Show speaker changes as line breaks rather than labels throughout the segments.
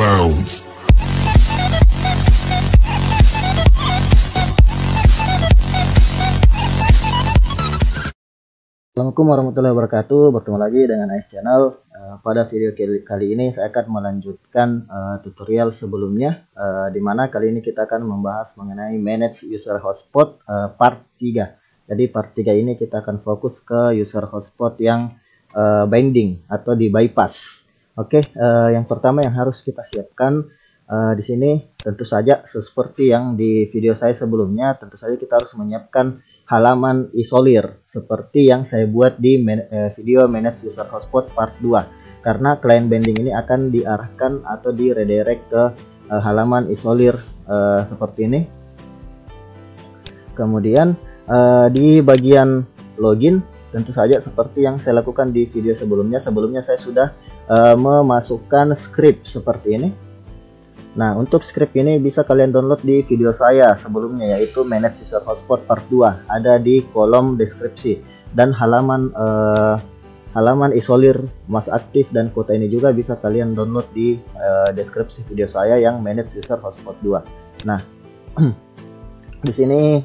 bounds.
Assalamualaikum warahmatullahi wabarakatuh. Bertemu lagi dengan Ais Channel. Pada video kali ini saya akan melanjutkan tutorial sebelumnya, di mana kali ini kita akan membahas mengenai manage user hotspot part 3. Jadi part 3 ini kita akan fokus ke user hotspot yang binding atau di bypass. Oke, yang pertama yang harus kita siapkan di sini tentu saja seperti yang di video saya sebelumnya, tentu saja kita harus menyiapkan halaman isolir seperti yang saya buat di video manage user hotspot part 2, karena client binding ini akan diarahkan atau di redirect ke halaman isolir seperti ini. Kemudian di bagian login tentu saja seperti yang saya lakukan di video sebelumnya saya sudah memasukkan script seperti ini. Nah, untuk script ini bisa kalian download di video saya sebelumnya, yaitu Manage User Hotspot Part 2. Ada di kolom deskripsi. Dan halaman isolir mas aktif dan kuota ini juga bisa kalian download di deskripsi video saya yang Manage User Hotspot 2. Nah, di sini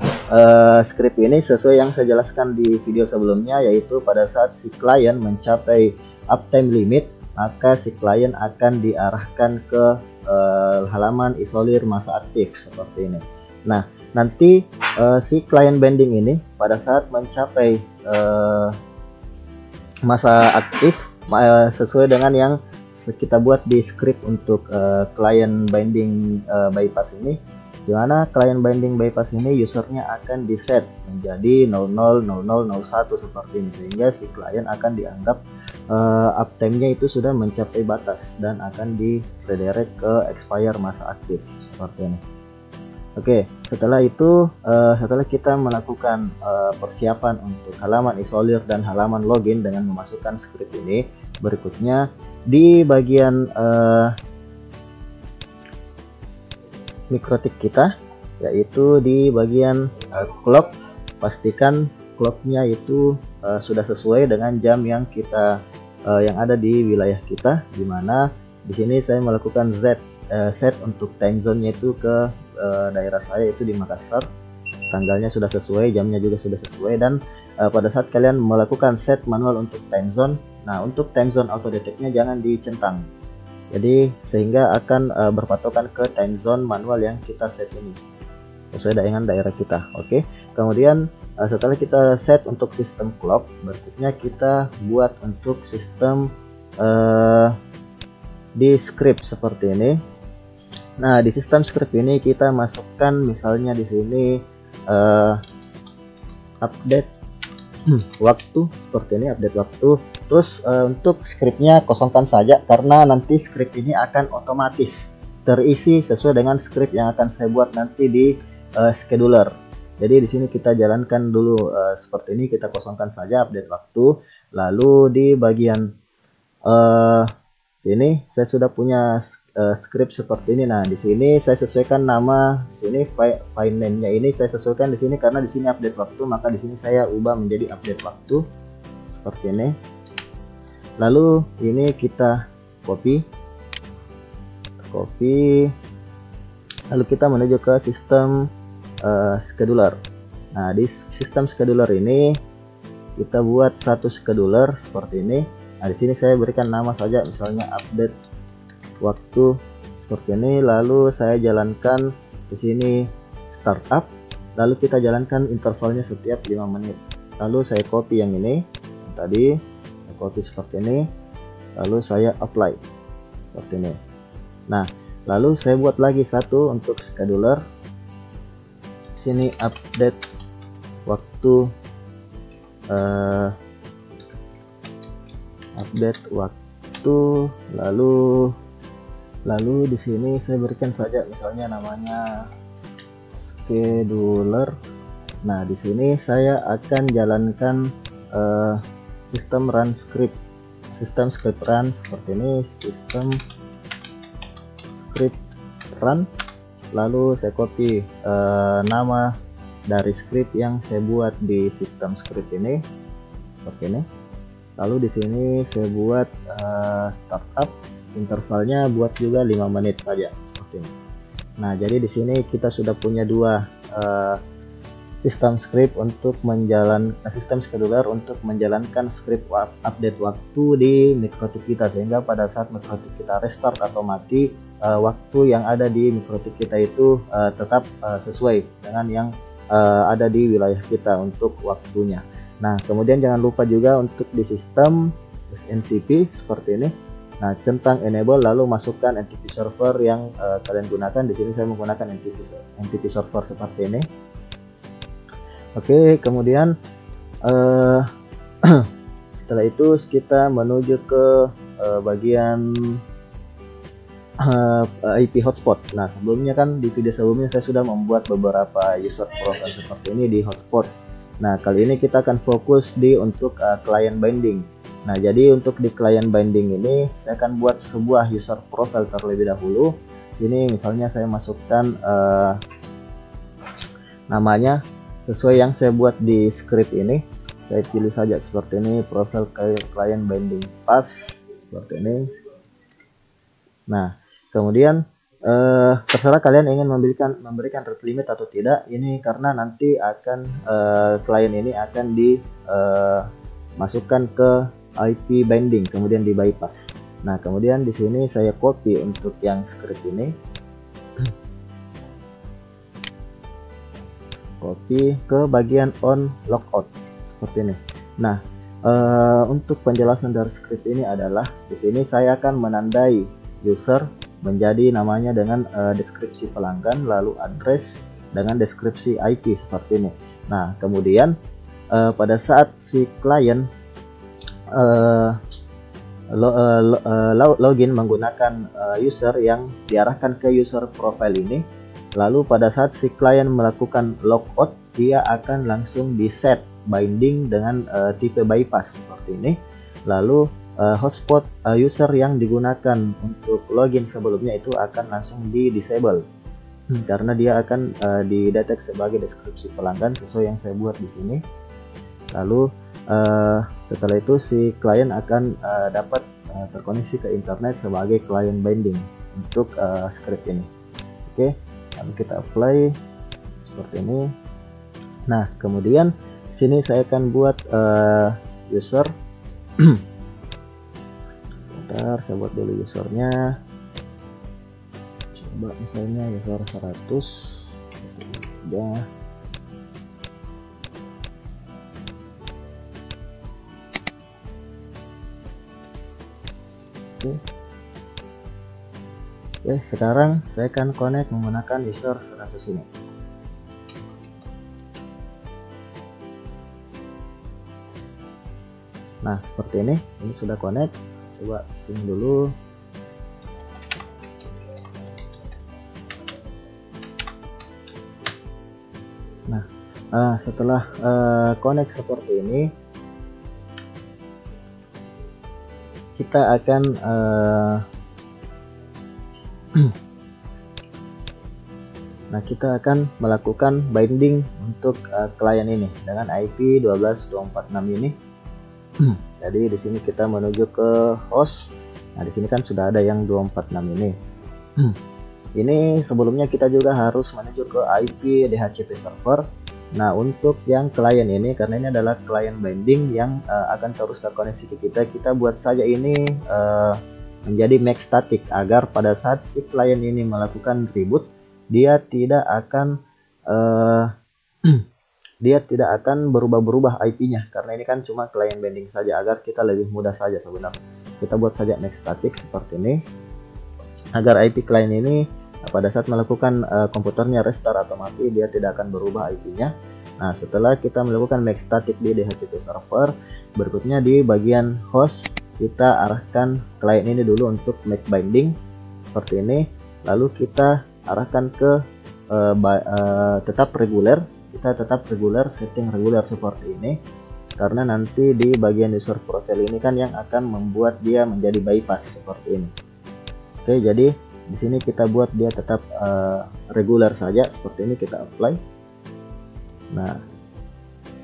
script ini sesuai yang saya jelaskan di video sebelumnya, yaitu pada saat si klien mencapai uptime limit, maka si klien akan diarahkan ke halaman isolir masa aktif seperti ini. Nah, nanti si client binding ini pada saat mencapai masa aktif sesuai dengan yang kita buat di script untuk client binding bypass ini, di mana client binding bypass ini usernya akan di set menjadi 000001 seperti ini, sehingga si klien akan dianggap uptime-nya itu sudah mencapai batas dan akan di redirect ke expire masa aktif seperti ini. Oke, setelah itu setelah kita melakukan persiapan untuk halaman isolir dan halaman login dengan memasukkan script ini, berikutnya di bagian mikrotik kita, yaitu di bagian clock, pastikan clocknya itu sudah sesuai dengan jam yang kita yang ada di wilayah kita, dimana di sini saya melakukan set untuk time zone-nya itu ke daerah saya, itu di Makassar. Tanggalnya sudah sesuai, jamnya juga sudah sesuai, dan pada saat kalian melakukan set manual untuk time zone, nah untuk time zone auto detect-nya jangan dicentang, jadi sehingga akan berpatokan ke time zone manual yang kita set ini sesuai dengan daerah kita. Oke, kemudian setelah kita set untuk sistem clock, berikutnya kita buat untuk sistem di script seperti ini. Nah, di sistem script ini kita masukkan misalnya di sini update waktu seperti ini, update waktu. Terus untuk scriptnya kosongkan saja, karena nanti script ini akan otomatis terisi sesuai dengan script yang akan saya buat nanti di scheduler. Jadi di sini kita jalankan dulu seperti ini, kita kosongkan saja update waktu. Lalu di bagian sini saya sudah punya script seperti ini. Nah, di sini saya sesuaikan nama, di sini file name-nya ini saya sesuaikan di sini karena di sini update waktu, maka di sini saya ubah menjadi update waktu seperti ini. Lalu ini kita copy, lalu kita menuju ke sistem scheduler. Nah, di sistem scheduler ini kita buat satu scheduler seperti ini. Nah, di sini saya berikan nama saja, misalnya update waktu seperti ini. Lalu saya jalankan di sini startup. Lalu kita jalankan intervalnya setiap 5 menit. Lalu saya copy yang ini, yang tadi saya copy seperti ini. Lalu saya apply seperti ini. Nah, lalu saya buat lagi satu untuk scheduler. Sini update waktu, lalu di sini saya berikan saja misalnya namanya scheduler. Nah, di sini saya akan jalankan sistem run script, sistem script run seperti ini, sistem script run. Lalu saya copy nama dari script yang saya buat di sistem script ini seperti ini. Lalu di sini saya buat startup intervalnya buat juga 5 menit saja seperti ini. Nah, jadi di sini kita sudah punya dua sistem script untuk sistem scheduler untuk menjalankan script update waktu di mikrotik kita, sehingga pada saat mikrotik kita restart atau mati, waktu yang ada di mikrotik kita itu tetap sesuai dengan yang ada di wilayah kita untuk waktunya. Nah, kemudian jangan lupa juga untuk di sistem SNTP seperti ini. Nah, centang enable lalu masukkan NTP server yang kalian gunakan. Di sini saya menggunakan NTP server seperti ini. Oke, kemudian setelah itu kita menuju ke bagian IP hotspot. Nah, sebelumnya kan di video sebelumnya saya sudah membuat beberapa user profile seperti ini di hotspot. Nah, kali ini kita akan fokus di untuk client binding. Nah, jadi untuk di client binding ini saya akan buat sebuah user profile terlebih dahulu. Sini misalnya saya masukkan namanya sesuai yang saya buat di script ini. Saya pilih saja seperti ini, profile client binding pas seperti ini. Nah, kemudian terserah kalian ingin memberikan rate limit atau tidak. Ini karena nanti akan klien ini akan dimasukkan ke IP binding, kemudian di bypass. Nah, kemudian di sini saya copy untuk yang script ini, copy ke bagian on logout seperti ini. Nah, untuk penjelasan dari script ini adalah di sini saya akan menandai user menjadi namanya dengan deskripsi pelanggan, lalu address dengan deskripsi IP seperti ini. Nah, kemudian pada saat si klien login menggunakan user yang diarahkan ke user profile ini, lalu pada saat si klien melakukan logout, dia akan langsung di set binding dengan tipe bypass seperti ini. Lalu hotspot user yang digunakan untuk login sebelumnya itu akan langsung di disable karena dia akan didetek sebagai deskripsi pelanggan sesuai yang saya buat di sini. Lalu setelah itu si klien akan dapat terkoneksi ke internet sebagai client binding untuk script ini. Oke, lalu kita apply seperti ini. Nah, kemudian sini saya akan buat user. Bentar, saya buat dulu usernya. Coba misalnya user 100 ya. Oke, sekarang saya akan connect menggunakan user 100 ini. Nah, seperti ini sudah connect. Coba ini dulu. Nah, setelah connect seperti ini, kita akan melakukan binding untuk klien ini dengan IP 12246 ini. Jadi di sini kita menuju ke host. Nah, di sini kan sudah ada yang 246 ini. Ini sebelumnya kita juga harus menuju ke IP DHCP server. Nah, untuk yang klien ini, karena ini adalah klien binding yang akan terus terkoneksi ke kita buat saja ini menjadi make static agar pada saat si klien ini melakukan reboot, dia tidak akan berubah-berubah IP-nya, karena ini kan cuma client binding saja, agar kita lebih mudah saja sebenarnya. Kita buat saja make static seperti ini agar IP klien ini pada saat melakukan komputernya restart atau mati, dia tidak akan berubah IP-nya. Nah, setelah kita melakukan make static di DHCP server, berikutnya di bagian host kita arahkan klien ini dulu untuk make binding seperti ini, lalu kita arahkan ke tetap reguler. Kita tetap reguler, setting reguler seperti ini, karena nanti di bagian user profile ini kan yang akan membuat dia menjadi bypass seperti ini. Oke, jadi di sini kita buat dia tetap reguler saja seperti ini, kita apply. Nah,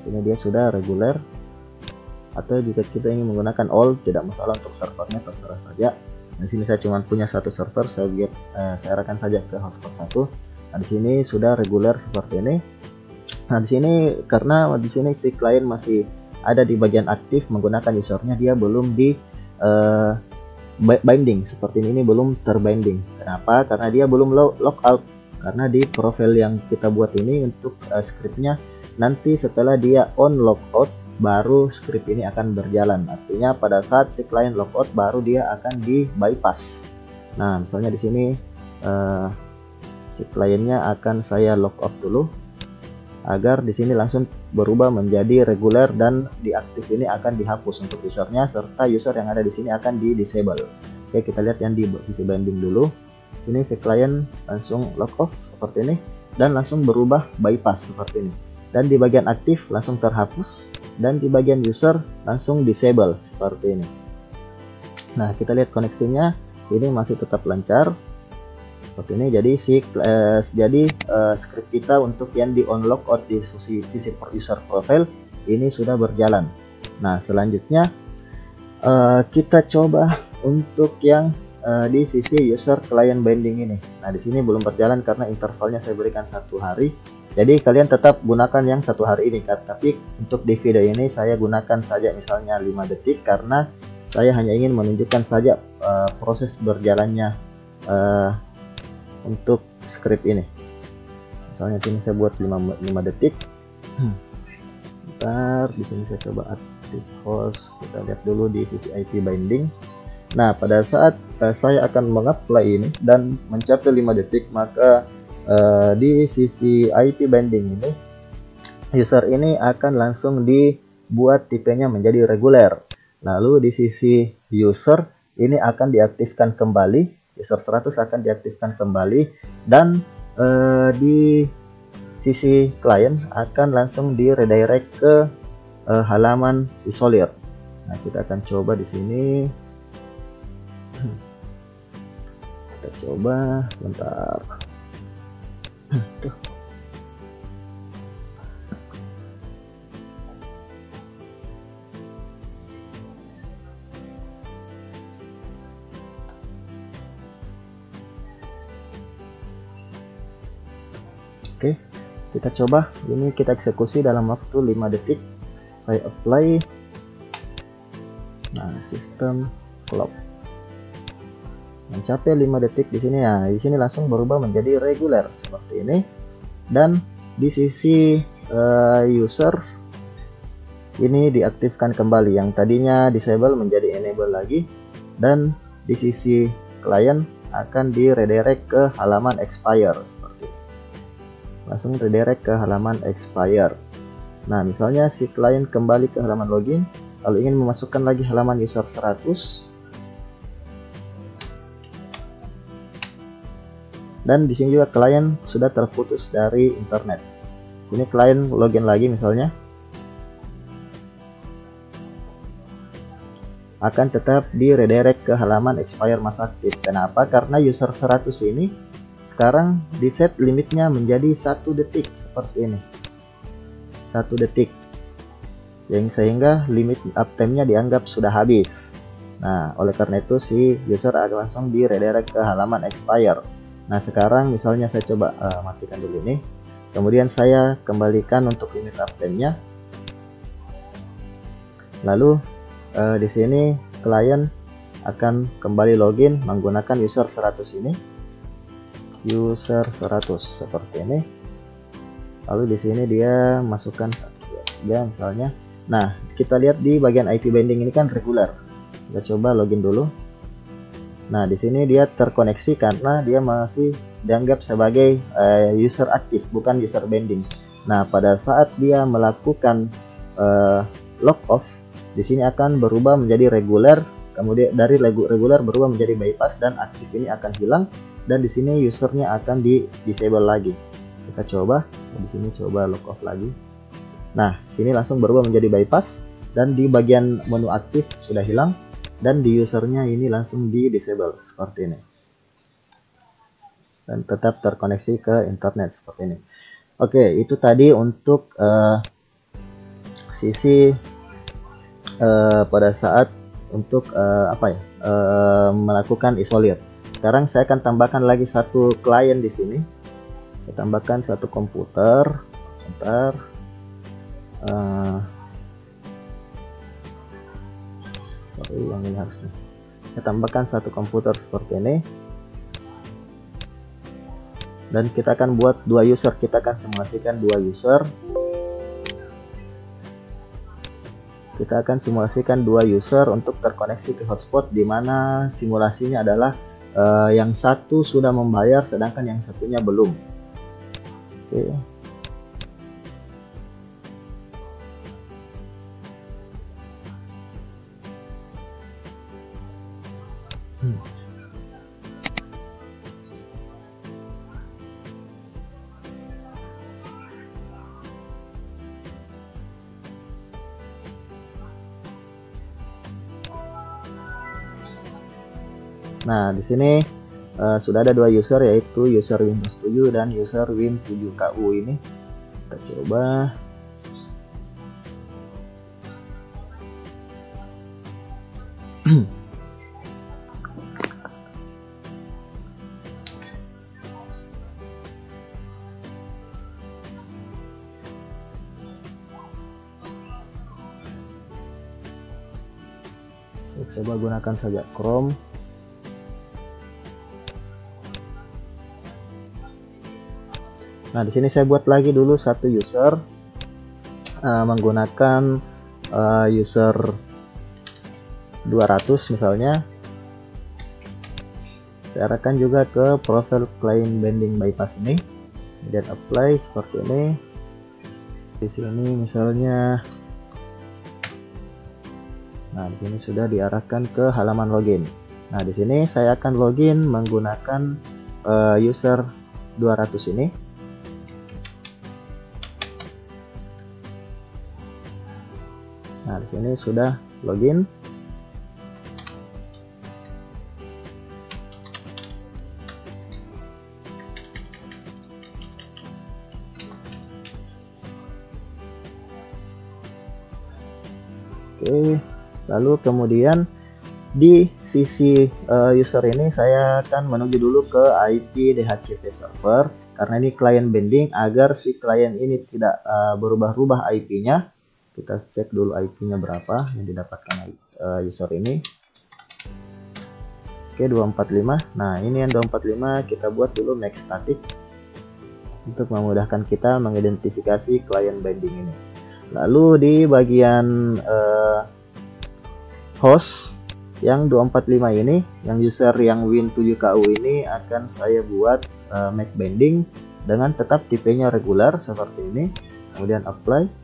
sini dia sudah reguler, atau jika kita ingin menggunakan all tidak masalah, untuk servernya terserah saja. Di sini saya cuma punya satu server, saya arahkan saja ke hotspot 1. Nah, di sini sudah reguler seperti ini. Nah, di sini karena di sini si klien masih ada di bagian aktif menggunakan usernya, dia belum di binding seperti ini belum terbinding. Kenapa? Karena dia belum logout. Karena di profil yang kita buat ini untuk scriptnya nanti setelah dia on logout baru script ini akan berjalan. Artinya pada saat si klien logout baru dia akan di bypass. Nah, misalnya di sini si kliennya akan saya logout dulu agar di sini langsung berubah menjadi reguler, dan di aktif ini akan dihapus untuk usernya, serta user yang ada di sini akan di disable. Oke, kita lihat yang di sisi binding dulu. Ini si klien langsung log off seperti ini dan langsung berubah bypass seperti ini. Dan di bagian aktif langsung terhapus, dan di bagian user langsung disable seperti ini. Nah, kita lihat koneksinya ini masih tetap lancar seperti ini. Jadi script kita untuk yang di on logout di sisi user profile ini sudah berjalan. Nah, selanjutnya kita coba untuk yang di sisi user client binding ini. Nah, di sini belum berjalan karena intervalnya saya berikan 1 hari. Jadi kalian tetap gunakan yang 1 hari ini, tapi untuk di video ini saya gunakan saja misalnya 5 detik karena saya hanya ingin menunjukkan saja proses berjalannya untuk script ini. Misalnya sini saya buat 5 detik. Ntar di sini saya coba aktif host. Kita lihat dulu di sisi IP binding. Nah, pada saat saya akan mengapply ini dan mencapai 5 detik, maka di sisi IP binding ini user ini akan langsung dibuat tipenya menjadi reguler. Lalu di sisi user ini akan diaktifkan kembali. User 100 akan diaktifkan kembali, dan di sisi klien akan langsung di redirect ke halaman isolir. Nah, kita akan coba di sini. Kita coba bentar. Oke, kita coba. Ini kita eksekusi dalam waktu 5 detik. Saya apply. Nah, sistem clock mencapai 5 detik di sini ya. Di sini langsung berubah menjadi reguler seperti ini. Dan di sisi users ini diaktifkan kembali. Yang tadinya disable menjadi enable lagi. Dan di sisi klien akan di redirect ke halaman expire. Langsung redirect ke halaman expire. Nah, misalnya si klien kembali ke halaman login lalu ingin memasukkan lagi halaman user 100, dan di sini juga klien sudah terputus dari internet. Ini klien login lagi misalnya, akan tetap di redirect ke halaman expire masa aktif. Kenapa? Karena user 100 ini sekarang di set limitnya menjadi 1 detik seperti ini, 1 detik, yang sehingga limit uptime-nya dianggap sudah habis. Nah, oleh karena itu si user akan langsung di redirect ke halaman expire. Nah, sekarang misalnya saya coba matikan dulu ini, kemudian saya kembalikan untuk limit uptime-nya. Lalu di sini klien akan kembali login menggunakan user 100 ini. User 100 seperti ini. Lalu di sini dia masukkan ya misalnya. Nah, kita lihat di bagian IP binding ini kan reguler. Kita coba login dulu. Nah, di sini dia terkoneksi karena dia masih dianggap sebagai user aktif, bukan user binding. Nah, pada saat dia melakukan log off, di sini akan berubah menjadi reguler. Kemudian dari reguler berubah menjadi bypass, dan aktif ini akan hilang. Dan di sini usernya akan di disable lagi. Kita coba di sini, coba log off lagi. Nah, sini langsung berubah menjadi bypass, dan di bagian menu aktif sudah hilang, dan di usernya ini langsung di disable seperti ini, dan tetap terkoneksi ke internet seperti ini. Oke, itu tadi untuk sisi pada saat untuk melakukan isolir. Sekarang saya akan tambahkan lagi satu klien di sini. Saya tambahkan satu komputer. Bentar. Sorry, yang ini harusnya. Saya tambahkan satu komputer seperti ini. Dan kita akan buat dua user. Kita akan simulasikan dua user. Kita akan simulasikan dua user untuk terkoneksi ke hotspot, di mana simulasinya adalah yang satu sudah membayar sedangkan yang satunya belum. Oke. Nah, di sini sudah ada dua user, yaitu user Windows 7 dan user Win 7KU ini. Kita coba. Saya coba gunakan saja Chrome. Nah, di sini saya buat lagi dulu satu user menggunakan user 200 misalnya. Saya arahkan juga ke profile client binding bypass ini, dan apply seperti ini. Di sini misalnya, nah di sini sudah diarahkan ke halaman login. Nah, di sini saya akan login menggunakan user 200 ini. Nah, di sini sudah login. Oke, lalu kemudian di sisi user ini saya akan menuju dulu ke IP DHCP server, karena ini client binding. Agar si klien ini tidak berubah-ubah IP-nya, kita cek dulu IP-nya berapa yang didapatkan user ini. Oke, 245. Nah, ini yang 245 kita buat dulu make static untuk memudahkan kita mengidentifikasi client binding ini. Lalu di bagian host yang 245 ini, yang user yang Win7KU ini akan saya buat make binding dengan tetap tipenya regular seperti ini. Kemudian apply.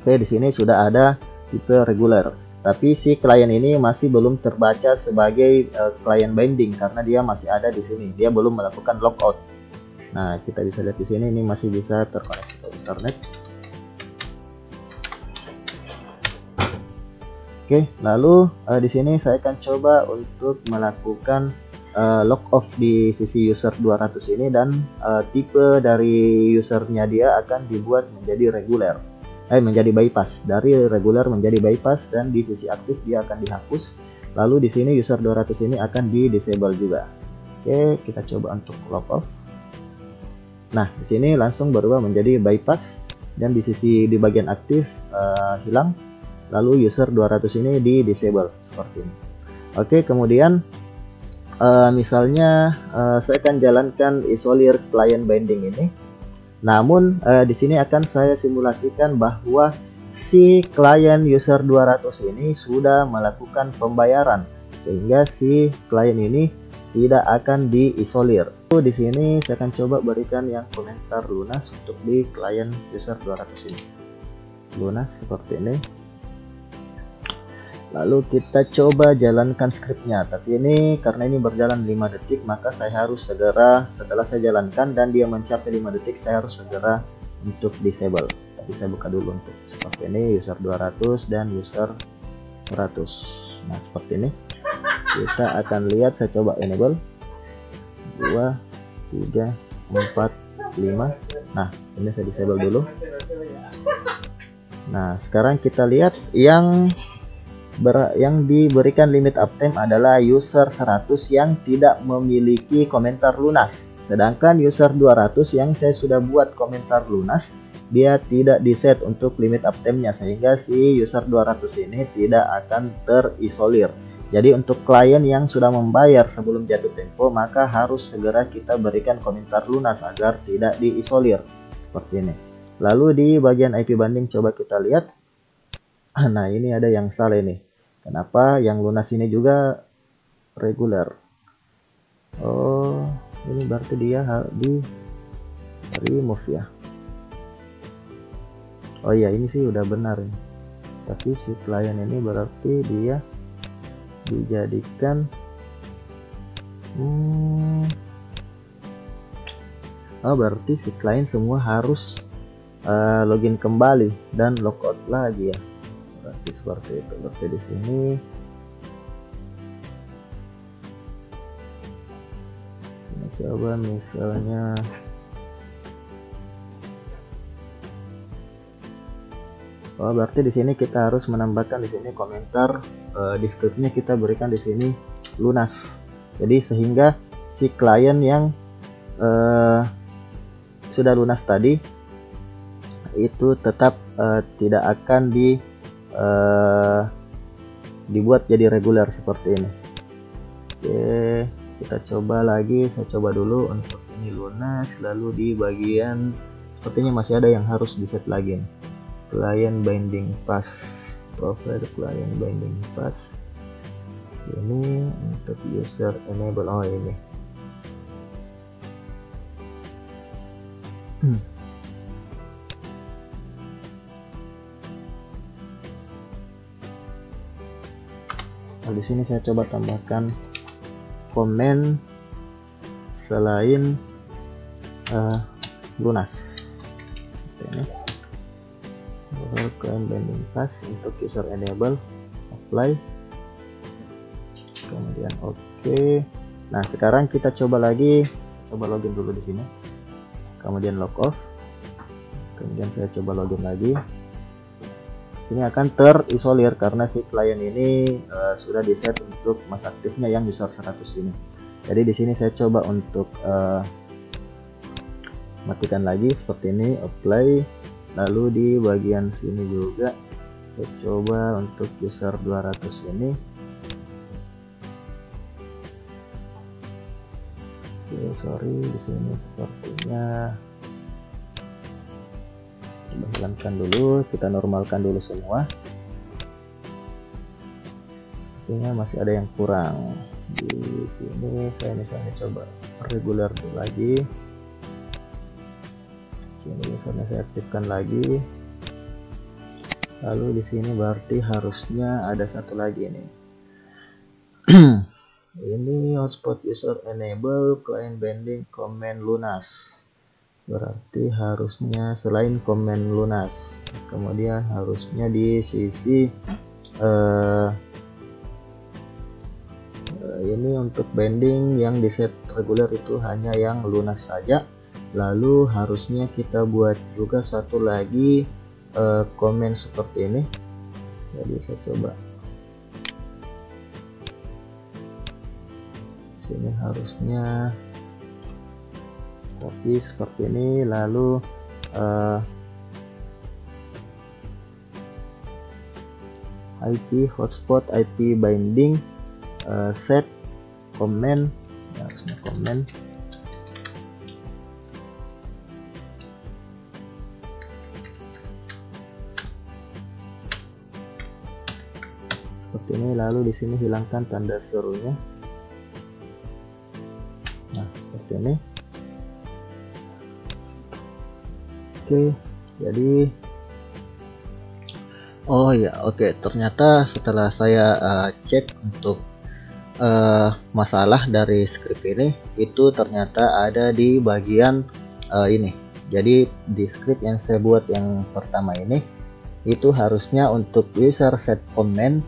Oke, di sini sudah ada tipe regular, tapi si klien ini masih belum terbaca sebagai client binding karena dia masih ada di sini, dia belum melakukan logout. Nah, kita bisa lihat di sini ini masih bisa terkoneksi ke internet. Oke, lalu di sini saya akan coba untuk melakukan log off di sisi user 200 ini, dan tipe dari usernya dia akan dibuat menjadi regular. Menjadi bypass, dari regular menjadi bypass, dan di sisi aktif dia akan dihapus. Lalu di sini user 200 ini akan di disable juga. Oke, kita coba untuk log off. Nah, di sini langsung berubah menjadi bypass, dan di sisi di bagian aktif hilang. Lalu user 200 ini di disable seperti ini. Oke, kemudian misalnya saya akan jalankan isolir client binding ini. Namun di sini akan saya simulasikan bahwa si klien user 200 ini sudah melakukan pembayaran, sehingga si klien ini tidak akan diisolir. Di sini saya akan coba berikan yang komentar lunas untuk di klien user 200 ini. Lunas seperti ini. Lalu kita coba jalankan scriptnya, tapi ini karena ini berjalan 5 detik, maka saya harus segera, setelah saya jalankan dan dia mencapai 5 detik, saya harus segera untuk disable. Tapi saya buka dulu untuk seperti ini, user 200 dan user 100. Nah, seperti ini kita akan lihat. Saya coba enable 2, 3, 4, 5. Nah, ini saya disable dulu. Nah, sekarang kita lihat yang yang diberikan limit uptime adalah user 100 yang tidak memiliki komentar lunas. Sedangkan user 200 yang saya sudah buat komentar lunas, dia tidak diset untuk limit uptime-nya, sehingga si user 200 ini tidak akan terisolir. Jadi untuk klien yang sudah membayar sebelum jatuh tempo, maka harus segera kita berikan komentar lunas agar tidak diisolir seperti ini. Lalu di bagian IP banding coba kita lihat. Nah, ini ada yang salah ini. Kenapa yang lunas ini juga reguler? Oh, ini berarti dia di remove ya. Oh iya, ini sih udah benar ini. Tapi si klien ini berarti dia dijadikan oh, berarti si klien semua harus login kembali dan logout lagi ya. Berarti seperti itu. Berarti di sini kita coba misalnya berarti di sini kita harus menambahkan di sini komentar di scriptnya kita berikan di sini lunas. Jadi sehingga si klien yang sudah lunas tadi itu tetap tidak akan dibuat jadi reguler seperti ini. Oke, kita coba lagi. Saya coba dulu untuk ini lunas. Lalu di bagian sepertinya masih ada yang harus di set lagi nih. Client binding pass, provide client binding pass. Sini untuk user enable. Oh ini. Nah, di sini saya coba tambahkan komen selain lunas. Ini client binding pass untuk user enable, apply, kemudian oke. Nah sekarang kita coba lagi, coba login dulu di sini, kemudian log off, kemudian saya coba login lagi. Ini akan terisolir karena si klien ini sudah di set untuk masa aktifnya yang user 100 ini. Jadi di sini saya coba untuk matikan lagi seperti ini, apply. Lalu di bagian sini juga saya coba untuk user 200 ini. Oke, sorry di sini sepertinya kita hilangkan dulu, kita normalkan dulu semua. Sepertinya masih ada yang kurang. Di sini saya misalnya coba reguler lagi. Sini misalnya saya aktifkan lagi. Lalu di sini berarti harusnya ada satu lagi nih. Ini hotspot user enable client binding comment lunas. Berarti harusnya selain comment lunas, kemudian harusnya di sisi ini untuk binding yang di set reguler itu hanya yang lunas saja. Lalu harusnya kita buat juga satu lagi komen seperti ini. Jadi saya coba sini harusnya copy seperti ini. Lalu IP hotspot IP binding set comment, harusnya comment. Seperti ini. Lalu di sini hilangkan tanda serunya. Nah seperti ini. Oke, jadi oh ya, oke. Ternyata setelah saya cek untuk masalah dari script ini, itu ternyata ada di bagian ini. Jadi di script yang saya buat yang pertama ini, itu harusnya untuk user set comment,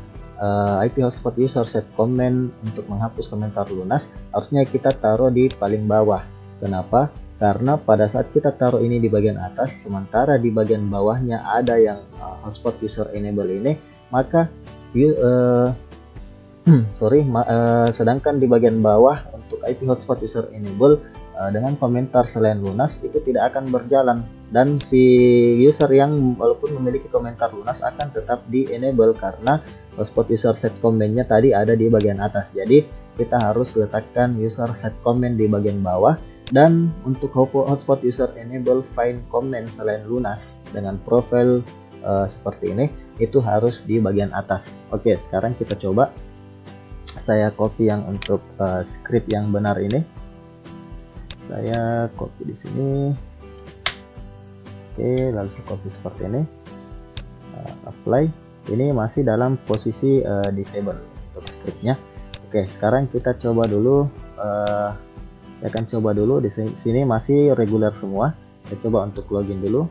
IP hotspot user set comment untuk menghapus komentar lunas, harusnya kita taruh di paling bawah. Kenapa? Karena pada saat kita taruh ini di bagian atas, sementara di bagian bawahnya ada yang hotspot user enable ini, maka sedangkan di bagian bawah untuk IP hotspot user enable dengan komentar selain lunas itu tidak akan berjalan, dan si user yang walaupun memiliki komentar lunas akan tetap di enable karena hotspot user set comment-nya tadi ada di bagian atas. Jadi kita harus letakkan user set comment di bagian bawah, dan untuk hotspot user enable find comment selain lunas dengan profil seperti ini itu harus di bagian atas. Oke, sekarang kita coba. Saya copy yang untuk script yang benar ini. Saya copy di sini. Oke, lalu saya copy seperti ini. Apply. Ini masih dalam posisi disable untuk scriptnya. Oke, sekarang kita coba dulu. Saya akan coba dulu di sini masih reguler semua. Saya coba untuk login dulu.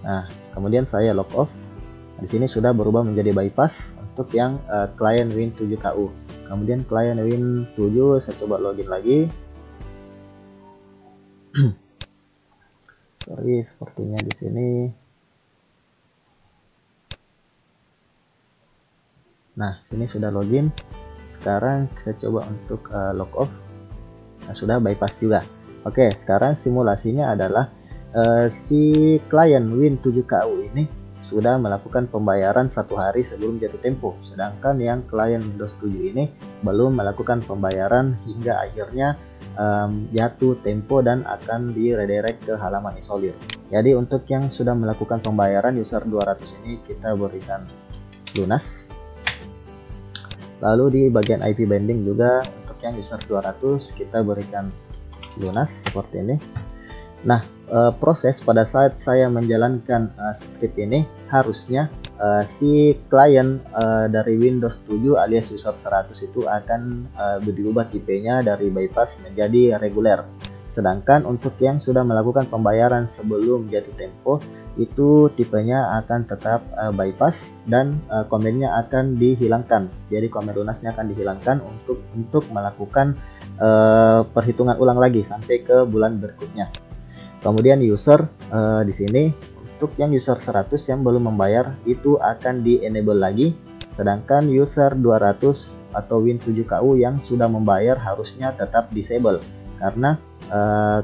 Nah, kemudian saya log off. Di sini sudah berubah menjadi bypass untuk yang client Win7KU. Kemudian client Win7 saya coba login lagi. Sorry, sepertinya di sini. Nah, sini sudah login. Sekarang saya coba untuk log off. Nah, sudah bypass juga. Oke, sekarang simulasinya adalah si klien Win7KU ini sudah melakukan pembayaran 1 hari sebelum jatuh tempo, sedangkan yang klien Windows 7 ini belum melakukan pembayaran hingga akhirnya jatuh tempo dan akan di redirect ke halaman isolir. Jadi untuk yang sudah melakukan pembayaran user 200 ini kita berikan lunas. Lalu di bagian IP binding juga untuk yang user 200 kita berikan lunas seperti ini. Nah, proses pada saat saya menjalankan script ini harusnya si klien dari Windows 7 alias user 100 itu akan diubah tipenya dari bypass menjadi reguler. Sedangkan untuk yang sudah melakukan pembayaran sebelum jatuh tempo itu tipenya akan tetap bypass dan komennya akan dihilangkan. Jadi komen lunasnya akan dihilangkan untuk melakukan perhitungan ulang lagi sampai ke bulan berikutnya. Kemudian user di sini untuk yang user 100 yang belum membayar itu akan di enable lagi, sedangkan user 200 atau Win7KU yang sudah membayar harusnya tetap disable karena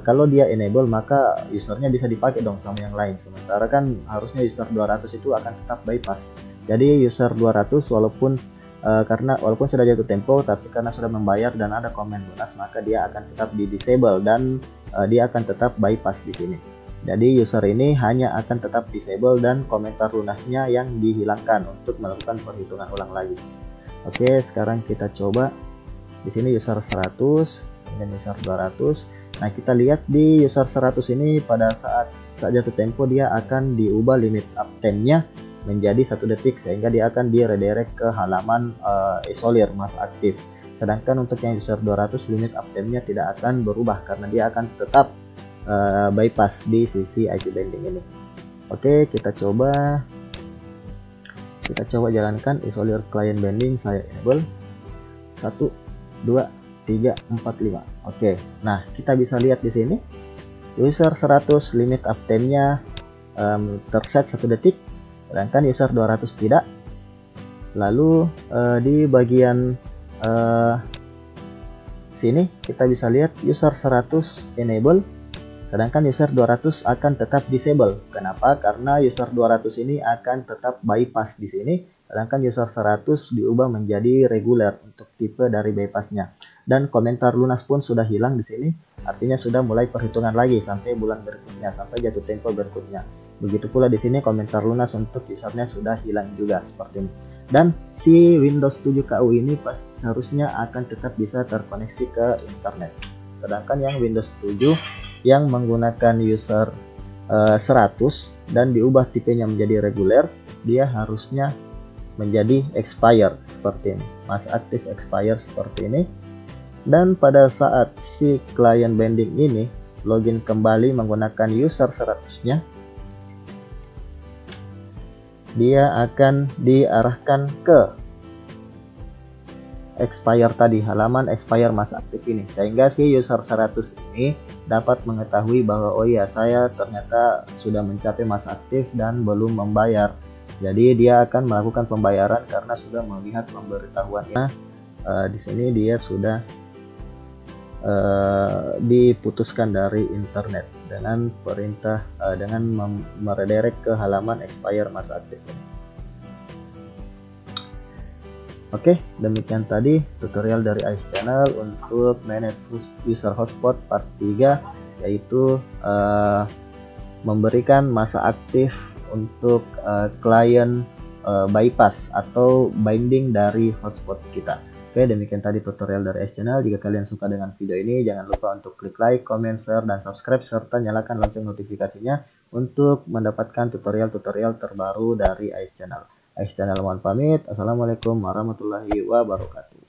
kalau dia enable maka usernya bisa dipakai dong sama yang lain, sementara kan harusnya user 200 itu akan tetap bypass. Jadi user 200 walaupun sudah jatuh tempo tapi karena sudah membayar dan ada komen lunas maka dia akan tetap di disable dan dia akan tetap bypass di sini. Jadi user ini hanya akan tetap disable dan komentar lunasnya yang dihilangkan untuk melakukan perhitungan ulang lagi. Oke, sekarang kita coba di sini user 100 dan user 200. Nah, kita lihat di user 100 ini pada saat jatuh tempo dia akan diubah limit uptime-nya menjadi 1 detik sehingga dia akan di redirect ke halaman isolir masa aktif. Sedangkan untuk yang user 200 limit uptime-nya tidak akan berubah karena dia akan tetap bypass di sisi IP binding ini. Oke, kita coba jalankan isolir client binding. Saya enable 1 2 3 4 5. Oke, nah kita bisa lihat di sini user 100 limit uptime-nya terset 1 detik, sedangkan user 200 tidak. Lalu di bagian sini kita bisa lihat user 100 enable, sedangkan user 200 akan tetap disable. Kenapa? Karena user 200 ini akan tetap bypass di sini, sedangkan user 100 diubah menjadi reguler untuk tipe dari bypassnya. Dan komentar lunas pun sudah hilang di sini, artinya sudah mulai perhitungan lagi sampai bulan berikutnya, sampai jatuh tempo berikutnya. Begitu pula di sini komentar lunas untuk usernya sudah hilang juga seperti ini. Dan si Windows 7KU ini harusnya akan tetap bisa terkoneksi ke internet. Sedangkan yang Windows 7 yang menggunakan user 100 dan diubah tipenya menjadi reguler, dia harusnya menjadi expire seperti ini, masa aktif expire seperti ini. Dan pada saat si client binding ini login kembali menggunakan user 100-nya, dia akan diarahkan ke expire tadi, halaman expire masa aktif ini, sehingga si user 100 ini dapat mengetahui bahwa oh iya, saya ternyata sudah mencapai masa aktif dan belum membayar. Jadi dia akan melakukan pembayaran karena sudah melihat pemberitahuannya. Di sini dia sudah diputuskan dari internet dengan perintah dengan meredirect ke halaman expire masa aktif. Oke, demikian tadi tutorial dari Ice Channel untuk manage user hotspot part 3, yaitu memberikan masa aktif untuk klien bypass atau binding dari hotspot kita. Oke, demikian tadi tutorial dari Ice Channel. Jika kalian suka dengan video ini, jangan lupa untuk klik like, comment, share, dan subscribe, serta nyalakan lonceng notifikasinya untuk mendapatkan tutorial-tutorial terbaru dari Ice Channel. Ice Channel mohon pamit. Assalamualaikum warahmatullahi wabarakatuh.